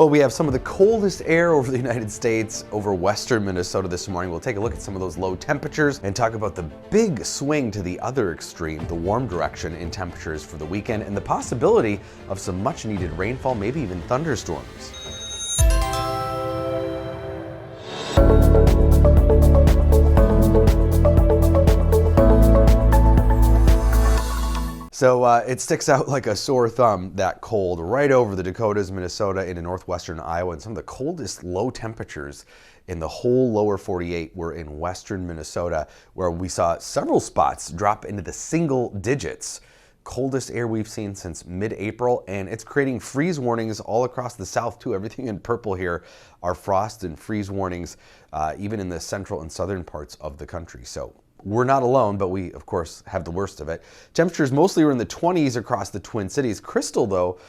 Well, we have some of the coldest air over the United States over western Minnesota this morning. We'll take a look at some of those low temperatures and talk about the big swing to the other extreme, the warm direction in temperatures for the weekend, and the possibility of some much needed rainfall, maybe even thunderstorms. So it sticks out like a sore thumb, that cold, right over the Dakotas, Minnesota, into northwestern Iowa, and some of the coldest low temperatures in the whole lower 48 were in western Minnesota, where we saw several spots drop into the single digits. Coldest air we've seen since mid-April, and it's creating freeze warnings all across the south too. Everything in purple here are frost and freeze warnings, even in the central and southern parts of the country. So we're not alone, but we, of course, have the worst of it. Temperatures mostly were in the 20s across the Twin Cities. Crystal, though,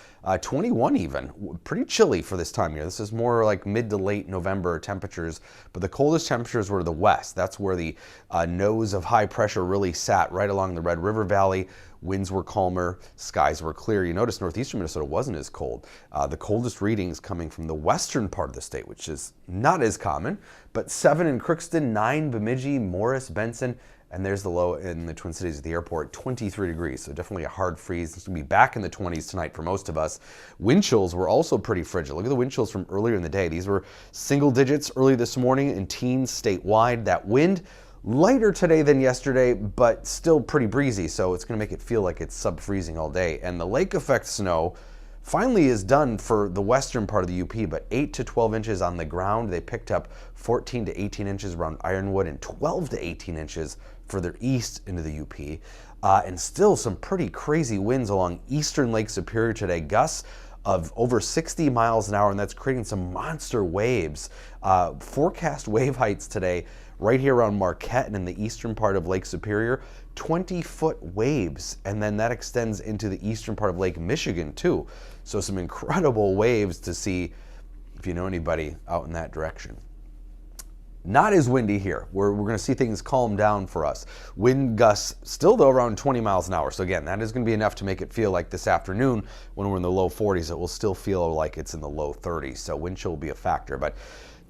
21 even. Pretty chilly for this time of year. This is more like mid to late November temperatures, but the coldest temperatures were the west. That's where the nose of high pressure really sat, right along the Red River Valley. Winds were calmer, skies were clear. You notice northeastern Minnesota wasn't as cold. The coldest readings coming from the western part of the state, which is not as common, but 7 in Crookston, 9 Bemidji, Morris, Benson, and there's the low in the Twin Cities at the airport, 23 degrees, so definitely a hard freeze. It's going to be back in the 20s tonight for most of us. Wind chills were also pretty frigid. Look at the wind chills from earlier in the day. These were single digits early this morning in teens statewide. That wind, lighter today than yesterday, but still pretty breezy, so it's going to make it feel like it's sub-freezing all day. And the lake effect snow finally is done for the western part of the UP, but 8 to 12 inches on the ground. They picked up 14 to 18 inches around Ironwood and 12 to 18 inches further east into the UP. And still some pretty crazy winds along eastern Lake Superior today. Gusts of over 60 miles an hour, and that's creating some monster waves. Forecast wave heights today right here around Marquette and in the eastern part of Lake Superior, 20-foot waves, and then that extends into the eastern part of Lake Michigan too. So some incredible waves to see if you know anybody out in that direction. Not as windy here. We're going to see things calm down for us. Wind gusts still though around 20 miles an hour. So again, that is going to be enough to make it feel like this afternoon when we're in the low 40s, it will still feel like it's in the low 30s. So wind chill will be a factor. But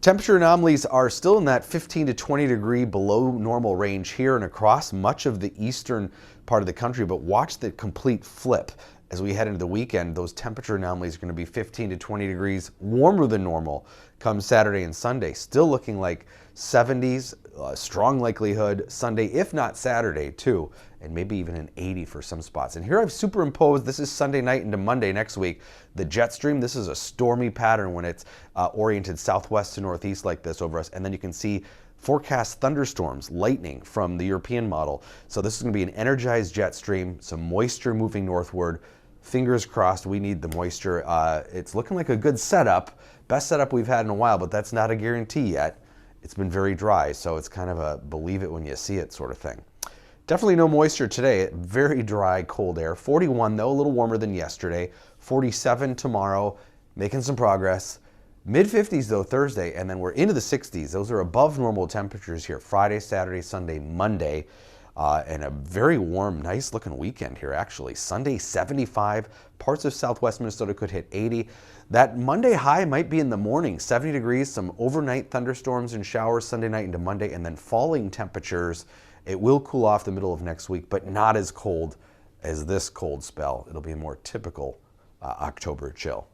temperature anomalies are still in that 15 to 20 degree below normal range here and across much of the eastern part of the country. But watch the complete flip. As we head into the weekend, those temperature anomalies are going to be 15 to 20 degrees warmer than normal come Saturday and Sunday. Still looking like 70s, strong likelihood Sunday, if not Saturday too, and maybe even an 80 for some spots. And here I've superimposed, this is Sunday night into Monday next week, the jet stream. This is a stormy pattern when it's oriented southwest to northeast like this over us. And then you can see forecast thunderstorms, lightning from the European model. So this is going to be an energized jet stream, some moisture moving northward. Fingers crossed, we need the moisture. It's looking like a good setup, best setup we've had in a while, but that's not a guarantee yet. It's been very dry, so it's kind of a believe it when you see it sort of thing. Definitely no moisture today, very dry, cold air. 41 though, a little warmer than yesterday. 47 tomorrow, making some progress. Mid-50s though Thursday, and then we're into the 60s. Those are above normal temperatures here Friday, Saturday, Sunday, Monday. And a very warm, nice looking weekend here actually. Sunday 75, parts of southwest Minnesota could hit 80. That Monday high might be in the morning, 70 degrees, some overnight thunderstorms and showers Sunday night into Monday, and then falling temperatures. It will cool off the middle of next week, but not as cold as this cold spell. It'll be a more typical October chill.